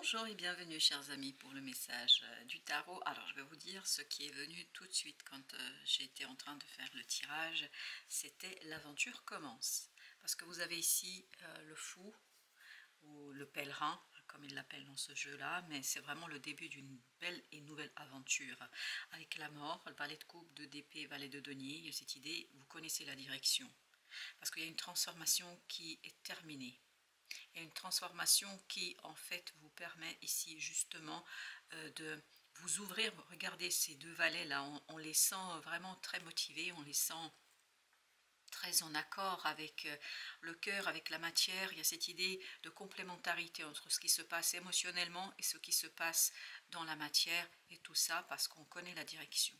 Bonjour et bienvenue chers amis pour le message du tarot. Alors je vais vous dire ce qui est venu tout de suite quand j'étais en train de faire le tirage, c'était l'aventure commence. Parce que vous avez ici le fou ou le pèlerin, comme ils l'appellent dans ce jeu-là, mais c'est vraiment le début d'une belle et nouvelle aventure. Avec la mort, le valet de coupe, 2 d'épée, valet de denier, il y a cette idée, vous connaissez la direction. Parce qu'il y a une transformation qui est terminée. Il y a une transformation qui en fait vous permet ici justement de vous ouvrir. Regardez ces deux valets là, on les sent vraiment très motivés, on les sent très en accord avec le cœur, avec la matière. Il y a cette idée de complémentarité entre ce qui se passe émotionnellement et ce qui se passe dans la matière, et tout ça parce qu'on connaît la direction.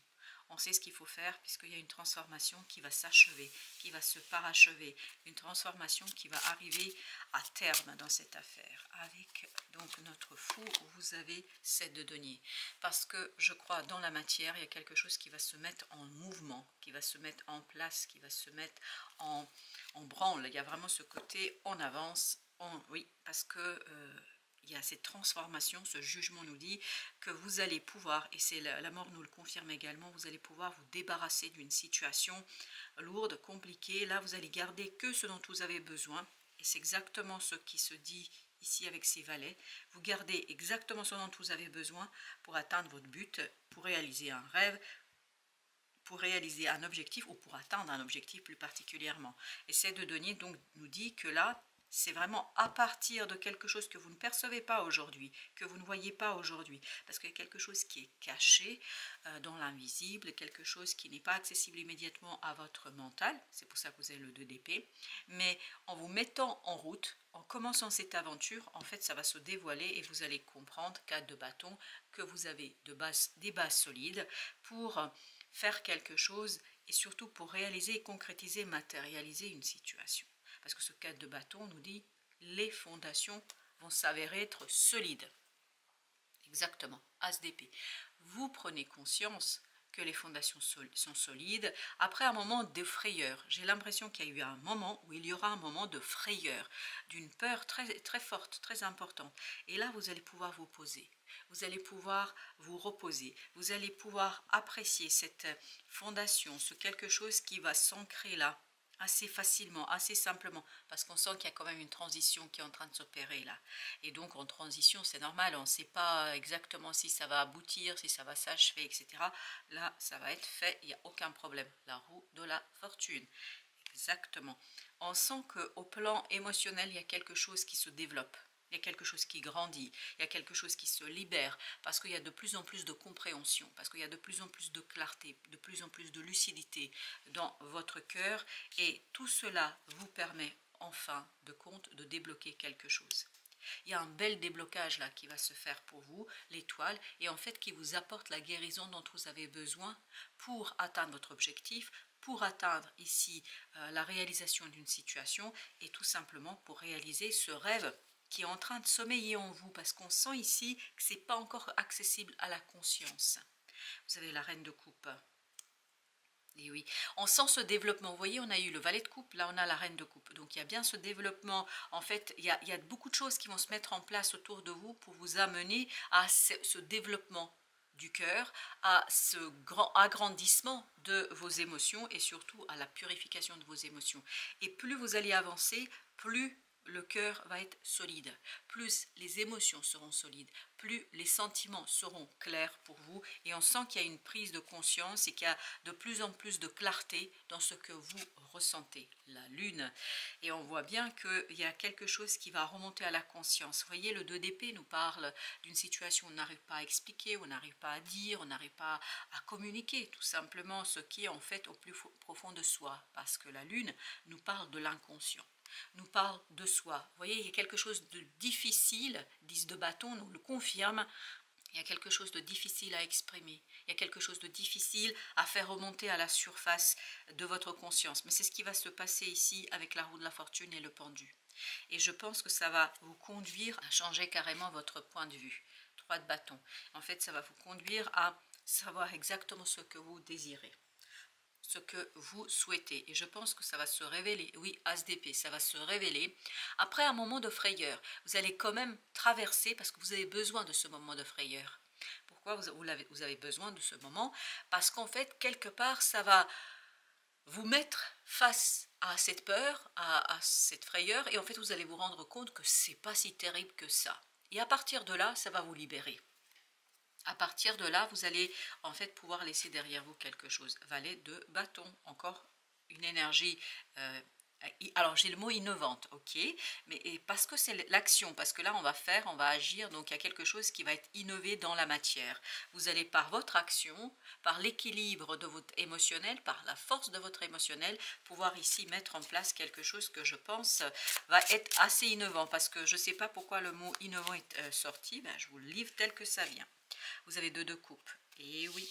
On sait ce qu'il faut faire puisqu'il y a une transformation qui va s'achever, qui va se parachever, une transformation qui va arriver à terme dans cette affaire. Avec donc notre fou, vous avez 7 de denier. Parce que je crois dans la matière, il y a quelque chose qui va se mettre en mouvement, qui va se mettre en place, qui va se mettre en branle. Il y a vraiment ce côté on avance, oui, parce que il y a cette transformation, ce jugement nous dit que vous allez pouvoir, et c'est la mort nous le confirme également, vous allez pouvoir vous débarrasser d'une situation lourde, compliquée. Là, vous allez garder que ce dont vous avez besoin, et c'est exactement ce qui se dit ici avec ces valets. Vous gardez exactement ce dont vous avez besoin pour atteindre votre but, pour réaliser un rêve, pour réaliser un objectif ou pour atteindre un objectif plus particulièrement. Et ces deux deniers donc nous dit que là, c'est vraiment à partir de quelque chose que vous ne percevez pas aujourd'hui, que vous ne voyez pas aujourd'hui, parce qu'il y a quelque chose qui est caché dans l'invisible, quelque chose qui n'est pas accessible immédiatement à votre mental, c'est pour ça que vous avez le 2 d'épée, mais en vous mettant en route, en commençant cette aventure, en fait ça va se dévoiler et vous allez comprendre, 4 de bâton, que vous avez des bases solides pour faire quelque chose et surtout pour réaliser, concrétiser, matérialiser une situation. Parce que ce 4 de bâton nous dit les fondations vont s'avérer être solides. Exactement, as d'épée. Vous prenez conscience que les fondations sont solides après un moment de frayeur. J'ai l'impression qu'il y a eu un moment où il y aura un moment de frayeur, d'une peur très, très forte, très importante. Et là, vous allez pouvoir vous poser. Vous allez pouvoir vous reposer. Vous allez pouvoir apprécier cette fondation, ce quelque chose qui va s'ancrer là, assez facilement, assez simplement, parce qu'on sent qu'il y a quand même une transition qui est en train de s'opérer là. Et donc en transition, c'est normal, on ne sait pas exactement si ça va aboutir, si ça va s'achever, etc. Là, ça va être fait, il n'y a aucun problème. La roue de la fortune. Exactement. On sent qu'au plan émotionnel, il y a quelque chose qui se développe. Il y a quelque chose qui grandit, il y a quelque chose qui se libère, parce qu'il y a de plus en plus de compréhension, parce qu'il y a de plus en plus de clarté, de plus en plus de lucidité dans votre cœur, et tout cela vous permet en fin de compte de débloquer quelque chose. Il y a un bel déblocage là qui va se faire pour vous, l'étoile, et en fait qui vous apporte la guérison dont vous avez besoin pour atteindre votre objectif, pour atteindre ici la réalisation d'une situation, et tout simplement pour réaliser ce rêve qui est en train de sommeiller en vous, parce qu'on sent ici que ce n'est pas encore accessible à la conscience. Vous avez la reine de coupe. Et oui, on sent ce développement. Vous voyez, on a eu le valet de coupe, là on a la reine de coupe. Donc il y a bien ce développement. En fait, il y a beaucoup de choses qui vont se mettre en place autour de vous pour vous amener à ce développement du cœur, à ce grand agrandissement de vos émotions et surtout à la purification de vos émotions. Et plus vous allez avancer, plus le cœur va être solide, plus les émotions seront solides, plus les sentiments seront clairs pour vous, et on sent qu'il y a une prise de conscience et qu'il y a de plus en plus de clarté dans ce que vous ressentez, la lune. Et on voit bien qu'il y a quelque chose qui va remonter à la conscience. Vous voyez, le 2 d'épée nous parle d'une situation où on n'arrive pas à expliquer, on n'arrive pas à dire, on n'arrive pas à communiquer tout simplement ce qui est en fait au plus profond de soi, parce que la lune nous parle de l'inconscient, nous parle de soi. Vous voyez, il y a quelque chose de difficile, 10 de bâton nous le confirme, il y a quelque chose de difficile à exprimer, il y a quelque chose de difficile à faire remonter à la surface de votre conscience. Mais c'est ce qui va se passer ici avec la roue de la fortune et le pendu. Et je pense que ça va vous conduire à changer carrément votre point de vue. 3 de bâton. En fait, ça va vous conduire à savoir exactement ce que vous désirez. ce que vous souhaitez. Et je pense que ça va se révéler. Oui, As d'épée, ça va se révéler. Après un moment de frayeur, vous allez quand même traverser parce que vous avez besoin de ce moment de frayeur. Pourquoi vous avez besoin de ce moment? Parce qu'en fait, quelque part, ça va vous mettre face à cette peur, à cette frayeur, et en fait, vous allez vous rendre compte que c'est pas si terrible que ça. Et à partir de là, ça va vous libérer. À partir de là, vous allez en fait pouvoir laisser derrière vous quelque chose. Valet de bâton, encore une énergie. Alors j'ai le mot innovante, ok, mais parce que c'est l'action, parce que là on va agir, donc il y a quelque chose qui va être innové dans la matière. Vous allez par votre action, par l'équilibre de votre émotionnel, par la force de votre émotionnel, pouvoir ici mettre en place quelque chose que je pense va être assez innovant, parce que je ne sais pas pourquoi le mot innovant est sorti, ben, je vous le livre tel que ça vient. Vous avez 2 de coupe, et oui,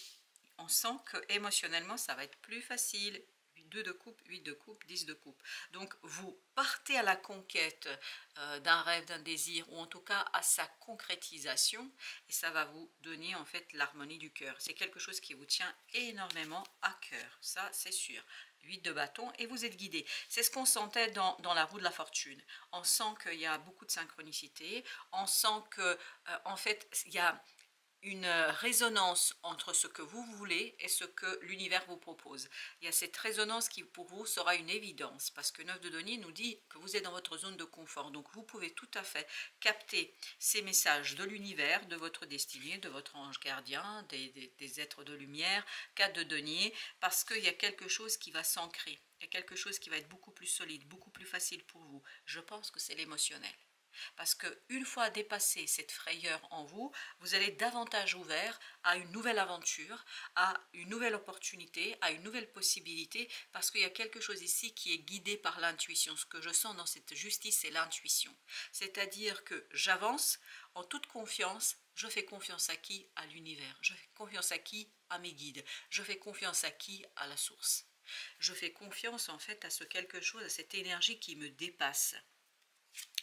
on sent que émotionnellement ça va être plus facile. 2 de coupe, 8 de coupe, 10 de coupe. Donc vous partez à la conquête d'un rêve, d'un désir, ou en tout cas à sa concrétisation, et ça va vous donner en fait l'harmonie du cœur. C'est quelque chose qui vous tient énormément à cœur, ça c'est sûr. 8 de bâton, et vous êtes guidé. C'est ce qu'on sentait dans la roue de la fortune. On sent qu'il y a beaucoup de synchronicité, on sent que en fait il y a une résonance entre ce que vous voulez et ce que l'univers vous propose. Il y a cette résonance qui pour vous sera une évidence, parce que 9 de denier nous dit que vous êtes dans votre zone de confort, donc vous pouvez tout à fait capter ces messages de l'univers, de votre destinée, de votre ange gardien, des êtres de lumière. 4 de denier, parce qu'il y a quelque chose qui va s'ancrer, il y a quelque chose qui va être beaucoup plus solide, beaucoup plus facile pour vous. Je pense que c'est l'émotionnel. Parce qu'une fois dépassé cette frayeur en vous, vous allez davantage ouvert à une nouvelle aventure, à une nouvelle opportunité, à une nouvelle possibilité, parce qu'il y a quelque chose ici qui est guidé par l'intuition. Ce que je sens dans cette justice, c'est l'intuition. C'est-à-dire que j'avance en toute confiance. Je fais confiance à qui? À l'univers. Je fais confiance à qui? À mes guides. Je fais confiance à qui? À la source. Je fais confiance en fait à ce quelque chose, à cette énergie qui me dépasse,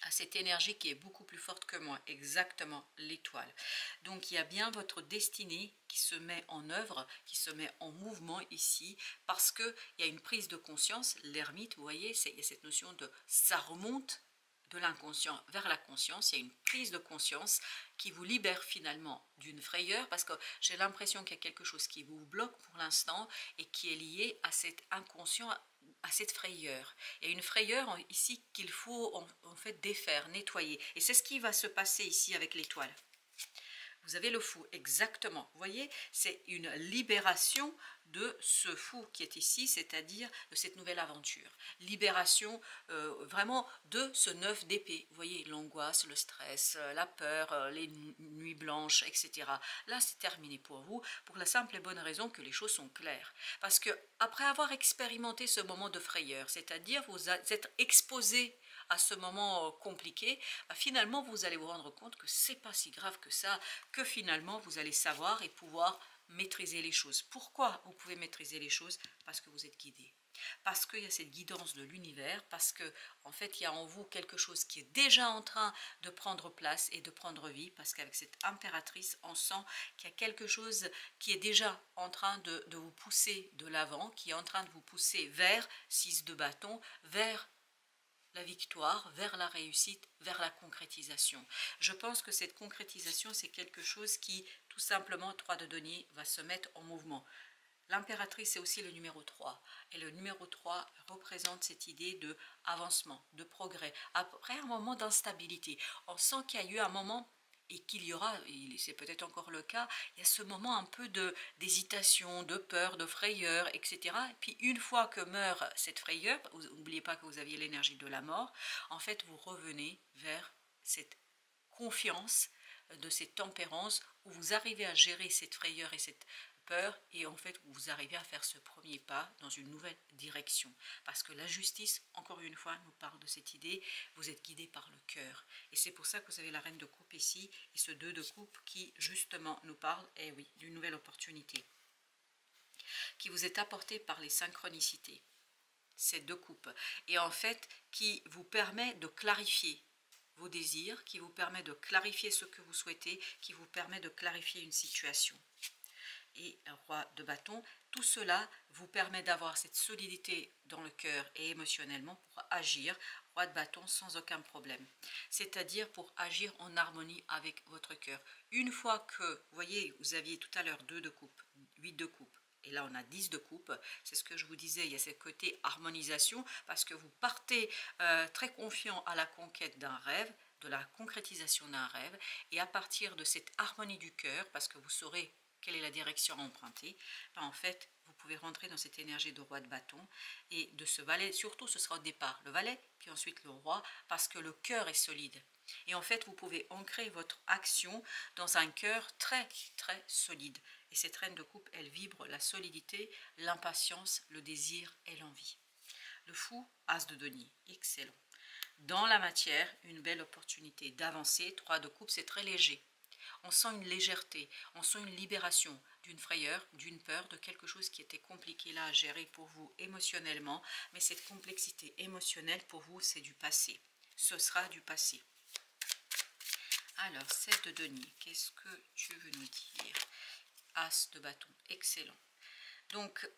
à cette énergie qui est beaucoup plus forte que moi, exactement, l'étoile. Donc il y a bien votre destinée qui se met en œuvre, qui se met en mouvement ici, parce qu'il y a une prise de conscience. L'ermite, vous voyez, il y a cette notion de ça remonte de l'inconscient vers la conscience. Il y a une prise de conscience qui vous libère finalement d'une frayeur, parce que j'ai l'impression qu'il y a quelque chose qui vous bloque pour l'instant et qui est lié à cet inconscient, à cette frayeur. Il y a une frayeur ici qu'il faut en fait défaire, nettoyer. Et c'est ce qui va se passer ici avec l'étoile. Vous avez le fou, exactement. Vous voyez, c'est une libération de ce fou qui est ici, c'est-à-dire de cette nouvelle aventure. Libération vraiment de ce 9 d'épée. Vous voyez, l'angoisse, le stress, la peur, les nuits blanches, etc. Là, c'est terminé pour vous, pour la simple et bonne raison que les choses sont claires. Parce que après avoir expérimenté ce moment de frayeur, c'est-à-dire vous êtes exposé à ce moment compliqué, finalement vous allez vous rendre compte que c'est pas si grave que ça, que finalement vous allez savoir et pouvoir maîtriser les choses. Pourquoi vous pouvez maîtriser les choses? Parce que vous êtes guidé. Parce qu'il y a cette guidance de l'univers, parce que en fait il y a en vous quelque chose qui est déjà en train de prendre place et de prendre vie, parce qu'avec cette impératrice on sent qu'il y a quelque chose qui est déjà en train de vous pousser de l'avant, qui est en train de vous pousser vers 6 de bâton, vers la victoire, vers la réussite, vers la concrétisation. Je pense que cette concrétisation, c'est quelque chose qui, tout simplement, 3 de denier, va se mettre en mouvement. L'impératrice, c'est aussi le numéro 3. Et le numéro 3 représente cette idée de avancement, de progrès. Après un moment d'instabilité, on sent qu'il y a eu un moment, et qu'il y aura, c'est peut-être encore le cas, il y a ce moment un peu d'hésitation, de peur, de frayeur, etc. Et puis une fois que meurt cette frayeur, n'oubliez pas que vous aviez l'énergie de la mort, en fait vous revenez vers cette confiance, de cette tempérance, où vous arrivez à gérer cette frayeur et cette peur, et en fait vous arrivez à faire ce premier pas dans une nouvelle direction, parce que la justice, encore une fois, nous parle de cette idée, vous êtes guidé par le cœur, et c'est pour ça que vous avez la reine de coupe ici, et ce 2 de coupe qui justement nous parle, eh oui, d'une nouvelle opportunité, qui vous est apportée par les synchronicités, ces 2 coupes, et en fait qui vous permet de clarifier vos désirs, qui vous permet de clarifier ce que vous souhaitez, qui vous permet de clarifier une situation. et un roi de bâton. Tout cela vous permet d'avoir cette solidité dans le cœur et émotionnellement pour agir, roi de bâton, sans aucun problème. C'est-à-dire pour agir en harmonie avec votre cœur. Une fois que, vous voyez, vous aviez tout à l'heure 2 de coupe, 8 de coupe, et là on a 10 de coupe, c'est ce que je vous disais, il y a ce côté harmonisation, parce que vous partez très confiant à la conquête d'un rêve, de la concrétisation d'un rêve, et à partir de cette harmonie du cœur, parce que vous saurez quelle est la direction à emprunter, en fait, vous pouvez rentrer dans cette énergie de roi de bâton et de ce valet, surtout ce sera au départ le valet, puis ensuite le roi, parce que le cœur est solide. Et en fait, vous pouvez ancrer votre action dans un cœur très, très solide. Et cette reine de coupe, elle vibre la solidité, l'impatience, le désir et l'envie. Le fou, as de denier, excellent. Dans la matière, une belle opportunité d'avancer. 3 de coupe, c'est très léger. On sent une légèreté, on sent une libération d'une frayeur, d'une peur, de quelque chose qui était compliqué là à gérer pour vous émotionnellement. Mais cette complexité émotionnelle, pour vous, c'est du passé. Ce sera du passé. Alors, 7 de denier, qu'est-ce que tu veux nous dire? As de bâton, excellent. Donc,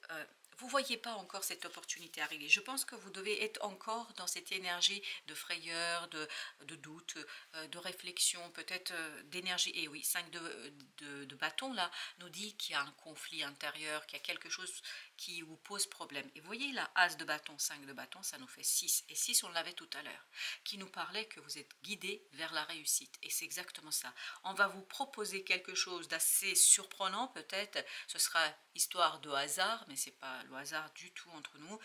vous ne voyez pas encore cette opportunité arriver. Je pense que vous devez être encore dans cette énergie de frayeur, de doute, de réflexion, peut-être d'énergie. Et oui, 5 de bâton, là, nous dit qu'il y a un conflit intérieur, qu'il y a quelque chose qui vous pose problème. Et vous voyez, là, as de bâton, 5 de bâton, ça nous fait 6. Et 6, on l'avait tout à l'heure, qui nous parlait que vous êtes guidé vers la réussite. Et c'est exactement ça. On va vous proposer quelque chose d'assez surprenant, peut-être. Ce sera histoire de hasard, mais ce n'est pas le hasard du tout entre nous,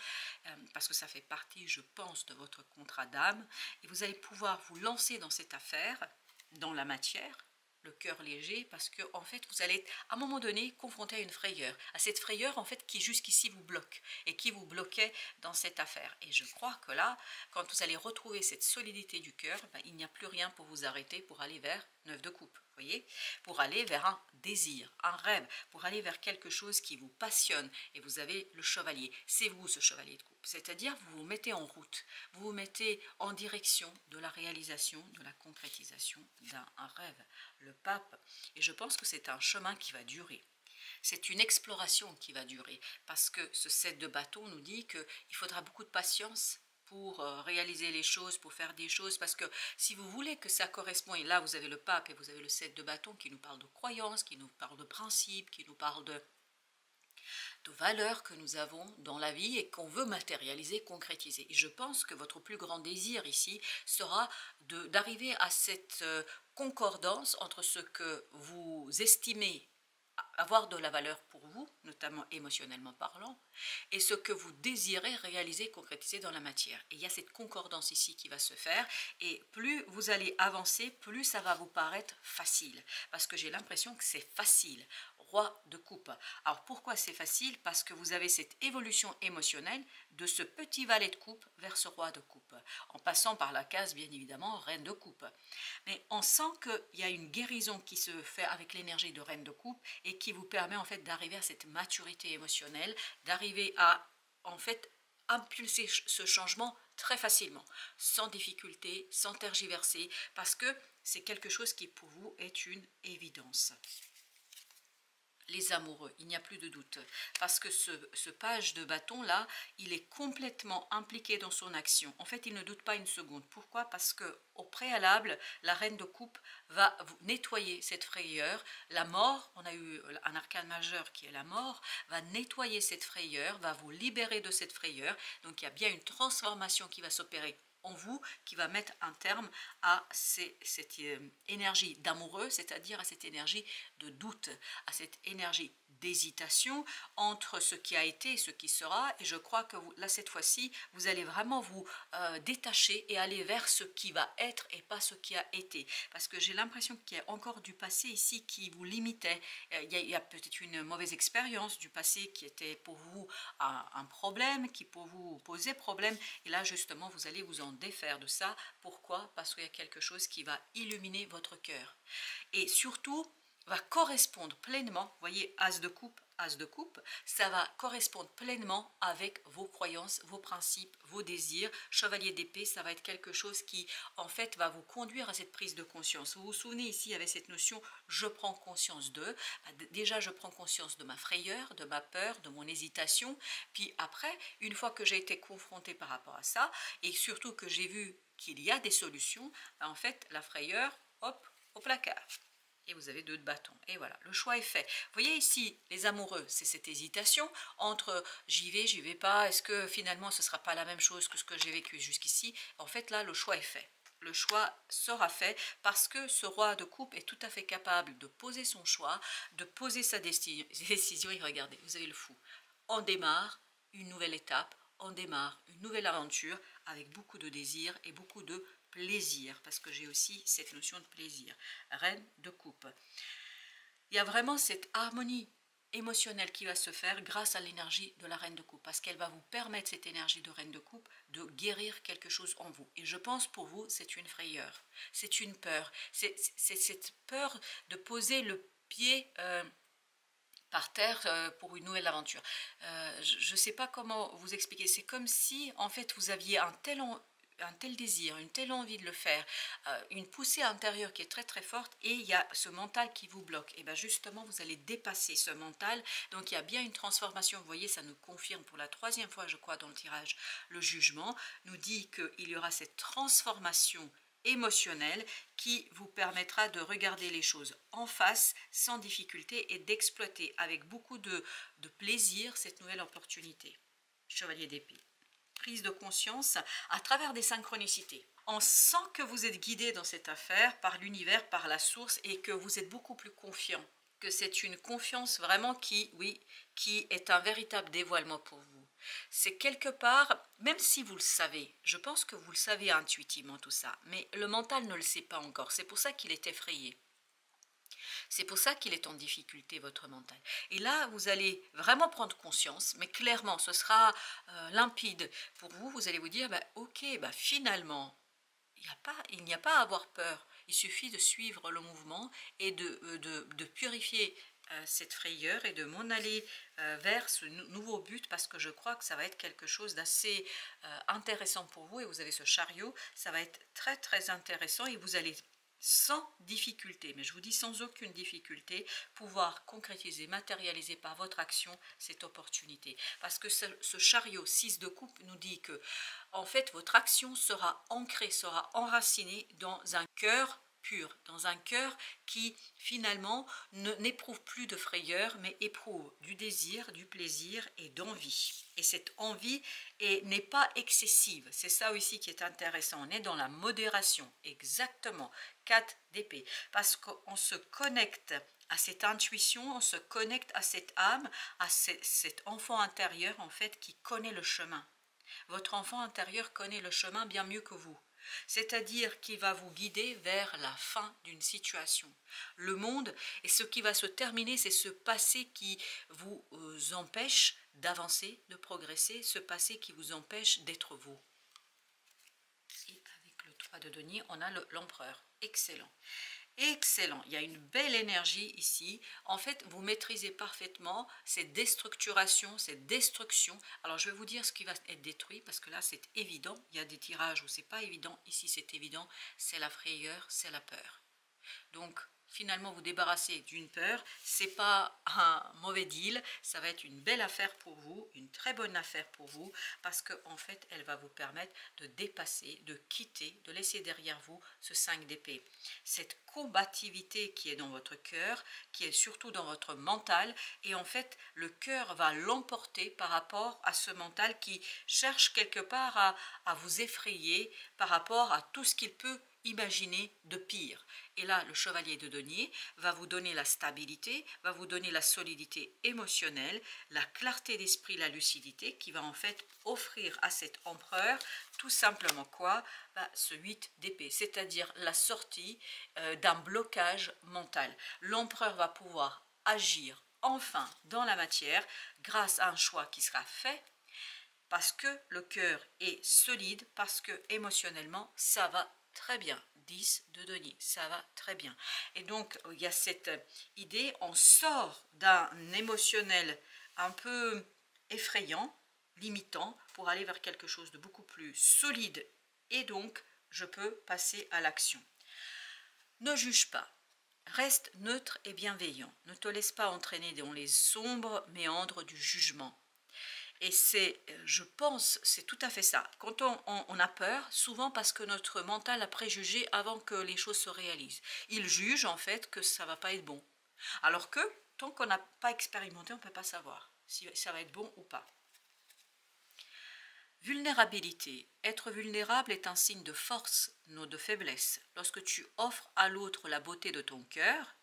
parce que ça fait partie, je pense, de votre contrat d'âme. Et vous allez pouvoir vous lancer dans cette affaire, dans la matière, le cœur léger, parce que en fait vous allez être à un moment donné confronté à une frayeur, à cette frayeur en fait qui jusqu'ici vous bloque et qui vous bloquait dans cette affaire. Et je crois que là, quand vous allez retrouver cette solidité du cœur, ben, il n'y a plus rien pour vous arrêter pour aller vers 9 de coupe. Voyez, pour aller vers un désir, un rêve, pour aller vers quelque chose qui vous passionne. Et vous avez le chevalier, c'est vous ce chevalier de coupe, c'est-à-dire vous vous mettez en route, vous vous mettez en direction de la réalisation, de la concrétisation d'un rêve, le pape. Et je pense que c'est un chemin qui va durer. C'est une exploration qui va durer, parce que ce 7 de bâton nous dit qu'il faudra beaucoup de patience pour réaliser les choses, pour faire des choses, parce que si vous voulez que ça corresponde, et là vous avez le pape et vous avez le 7 de bâton qui nous parle de croyances, qui nous parle de principes, qui nous parle de valeurs que nous avons dans la vie et qu'on veut matérialiser, concrétiser. Et je pense que votre plus grand désir ici sera d'arriver à cette concordance entre ce que vous estimez avoir de la valeur pour vous, notamment émotionnellement parlant, et ce que vous désirez réaliser, concrétiser dans la matière. Et il y a cette concordance ici qui va se faire, et plus vous allez avancer, plus ça va vous paraître facile, parce que j'ai l'impression que c'est facile. Roi de coupe. Alors pourquoi c'est facile? Parce que vous avez cette évolution émotionnelle de ce petit valet de coupe vers ce roi de coupe, en passant par la case bien évidemment reine de coupe. Mais on sent qu'il y a une guérison qui se fait avec l'énergie de reine de coupe et qui vous permet en fait d'arriver à cette maturité émotionnelle, d'arriver à en fait impulser ce changement très facilement, sans difficulté, sans tergiverser, parce que c'est quelque chose qui pour vous est une évidence. Les amoureux, il n'y a plus de doute, parce que ce page de bâton là, il est complètement impliqué dans son action. En fait, il ne doute pas une seconde. Pourquoi? Parce que au préalable, la reine de coupe va vous nettoyer cette frayeur. La mort, on a eu un arcane majeur qui est la mort, va nettoyer cette frayeur, va vous libérer de cette frayeur. Donc il y a bien une transformation qui va s'opérer en vous, qui va mettre un terme à cette énergie d'amoureux, c'est-à-dire à cette énergie de doute, à cette énergie d'hésitation entre ce qui a été et ce qui sera. Et je crois que vous, là cette fois-ci vous allez vraiment vous détacher et aller vers ce qui va être et pas ce qui a été, parce que j'ai l'impression qu'il y a encore du passé ici qui vous limitait. Il y a peut-être une mauvaise expérience du passé qui était pour vous un problème, qui pour vous posait problème, et là justement vous allez vous en défaire de ça. Pourquoi? Parce qu'il y a quelque chose qui va illuminer votre cœur. Et surtout, va correspondre pleinement, vous voyez, As de coupe, ça va correspondre pleinement avec vos croyances, vos principes, vos désirs. Chevalier d'épée, ça va être quelque chose qui, en fait, va vous conduire à cette prise de conscience. Vous vous souvenez ici, avec cette notion, je prends conscience de, déjà je prends conscience de ma frayeur, de ma peur, de mon hésitation, puis après, une fois que j'ai été confrontée par rapport à ça, et surtout que j'ai vu qu'il y a des solutions, en fait, la frayeur, hop, au placard. Et vous avez 2 de bâton. Et voilà, le choix est fait. Vous voyez ici, les amoureux, c'est cette hésitation entre j'y vais pas, est-ce que finalement ce ne sera pas la même chose que ce que j'ai vécu jusqu'ici. En fait, là, le choix est fait. Le choix sera fait parce que ce roi de coupe est tout à fait capable de poser son choix, de poser sa décision. Et regardez, vous avez le fou. On démarre une nouvelle étape, on démarre une nouvelle aventure avec beaucoup de désir et beaucoup de plaisir, parce que j'ai aussi cette notion de plaisir. Reine de coupe. Il y a vraiment cette harmonie émotionnelle qui va se faire grâce à l'énergie de la reine de coupe, parce qu'elle va vous permettre, cette énergie de reine de coupe, de guérir quelque chose en vous. Et je pense pour vous, c'est une frayeur, c'est une peur, c'est cette peur de poser le pied par terre pour une nouvelle aventure. Je ne sais pas comment vous expliquer, c'est comme si en fait vous aviez un tel désir, une telle envie de le faire, une poussée intérieure qui est très très forte, et il y a ce mental qui vous bloque. Et bien justement, vous allez dépasser ce mental, donc il y a bien une transformation. Vous voyez, ça nous confirme pour la 3e fois, je crois, dans le tirage. Le jugement nous dit qu'il y aura cette transformation émotionnelle qui vous permettra de regarder les choses en face sans difficulté et d'exploiter avec beaucoup de plaisir cette nouvelle opportunité. Chevalier d'épée. Prise de conscience à travers des synchronicités. On sent que vous êtes guidé dans cette affaire par l'univers, par la source, et que vous êtes beaucoup plus confiant, que c'est une confiance vraiment qui est un véritable dévoilement pour vous. C'est quelque part, même si vous le savez, je pense que vous le savez intuitivement tout ça, mais le mental ne le sait pas encore, c'est pour ça qu'il est effrayé. C'est pour ça qu'il est en difficulté, votre mental. Et là, vous allez vraiment prendre conscience, mais clairement, ce sera limpide pour vous. Vous allez vous dire, ok, finalement, il n'y a pas à avoir peur. Il suffit de suivre le mouvement et de purifier cette frayeur et de m'en aller vers ce nouveau but, parce que je crois que ça va être quelque chose d'assez intéressant pour vous. Et vous avez ce chariot, ça va être très très intéressant, et vous allez sans difficulté, mais je vous dis sans aucune difficulté, pouvoir concrétiser, matérialiser par votre action cette opportunité. Parce que ce chariot 6 de coupe nous dit que, en fait, votre action sera ancrée, sera enracinée dans un cœur pur, dans un cœur qui finalement n'éprouve plus de frayeur, mais éprouve du désir, du plaisir et d'envie. Et cette envie n'est pas excessive, c'est ça aussi qui est intéressant, on est dans la modération, exactement, 4 d'épée, parce qu'on se connecte à cette intuition, on se connecte à cette âme, à cet enfant intérieur en fait qui connaît le chemin. Votre enfant intérieur connaît le chemin bien mieux que vous. C'est-à-dire qu'il va vous guider vers la fin d'une situation. Le monde, et ce qui va se terminer, c'est ce passé qui vous empêche d'avancer, de progresser, ce passé qui vous empêche d'être vous. Et avec le 3 de denier, on a l'empereur. Excellent. Excellent, il y a une belle énergie ici. En fait, vous maîtrisez parfaitement cette déstructuration, cette destruction. Alors, je vais vous dire ce qui va être détruit, parce que là, c'est évident. Il y a des tirages où c'est pas évident. Ici, c'est évident. C'est la frayeur, c'est la peur. Donc, finalement, vous débarrasser d'une peur, c'est pas un mauvais deal, ça va être une belle affaire pour vous, une très bonne affaire pour vous, parce que en fait, elle va vous permettre de dépasser, de quitter, de laisser derrière vous ce 5 d'épée. Cette combativité qui est dans votre cœur, qui est surtout dans votre mental, et en fait, le cœur va l'emporter par rapport à ce mental qui cherche quelque part à vous effrayer par rapport à tout ce qu'il peut imaginer de pire. Et là, le chevalier de denier va vous donner la stabilité, va vous donner la solidité émotionnelle, la clarté d'esprit, la lucidité, qui va en fait offrir à cet empereur tout simplement quoi? Ce 8 d'épée, c'est-à-dire la sortie d'un blocage mental. L'empereur va pouvoir agir enfin dans la matière grâce à un choix qui sera fait, parce que le cœur est solide, parce que émotionnellement ça va très bien. 10 de denier, ça va très bien. Et donc, il y a cette idée, on sort d'un émotionnel un peu effrayant, limitant, pour aller vers quelque chose de beaucoup plus solide. Et donc, je peux passer à l'action. Ne juge pas. Reste neutre et bienveillant. Ne te laisse pas entraîner dans les sombres méandres du jugement. Et c'est, je pense, c'est tout à fait ça. Quand on a peur, souvent parce que notre mental a préjugé avant que les choses se réalisent. Il juge en fait que ça ne va pas être bon. Alors que, tant qu'on n'a pas expérimenté, on ne peut pas savoir si ça va être bon ou pas. Vulnérabilité. Être vulnérable est un signe de force, non de faiblesse. Lorsque tu offres à l'autre la beauté de ton cœur,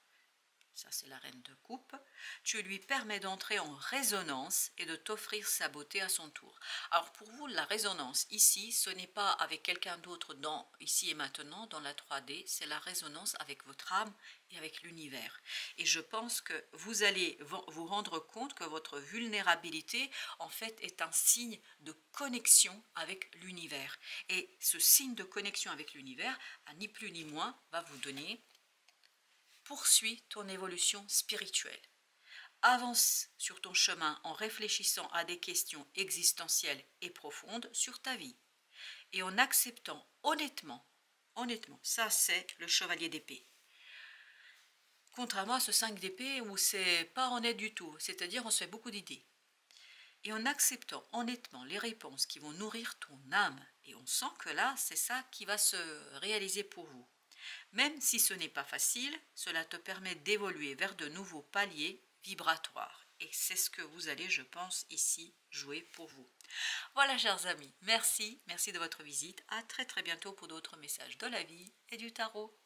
ça c'est la reine de coupe, tu lui permets d'entrer en résonance et de t'offrir sa beauté à son tour. Alors pour vous, la résonance ici, ce n'est pas avec quelqu'un d'autre dans ici et maintenant, dans la 3D, c'est la résonance avec votre âme et avec l'univers. Et je pense que vous allez vous rendre compte que votre vulnérabilité, en fait, est un signe de connexion avec l'univers. Et ce signe de connexion avec l'univers, ni plus ni moins, va vous donner: poursuis ton évolution spirituelle. Avance sur ton chemin en réfléchissant à des questions existentielles et profondes sur ta vie. Et en acceptant honnêtement, ça c'est le chevalier d'épée. Contrairement à ce 5 d'épée où c'est pas honnête du tout, c'est-à-dire on se fait beaucoup d'idées. Et en acceptant honnêtement les réponses qui vont nourrir ton âme, et on sent que là c'est ça qui va se réaliser pour vous. Même si ce n'est pas facile, cela te permet d'évoluer vers de nouveaux paliers vibratoires. Et c'est ce que vous allez, je pense, ici jouer pour vous. Voilà, chers amis, merci de votre visite. À très bientôt pour d'autres messages de la vie et du tarot.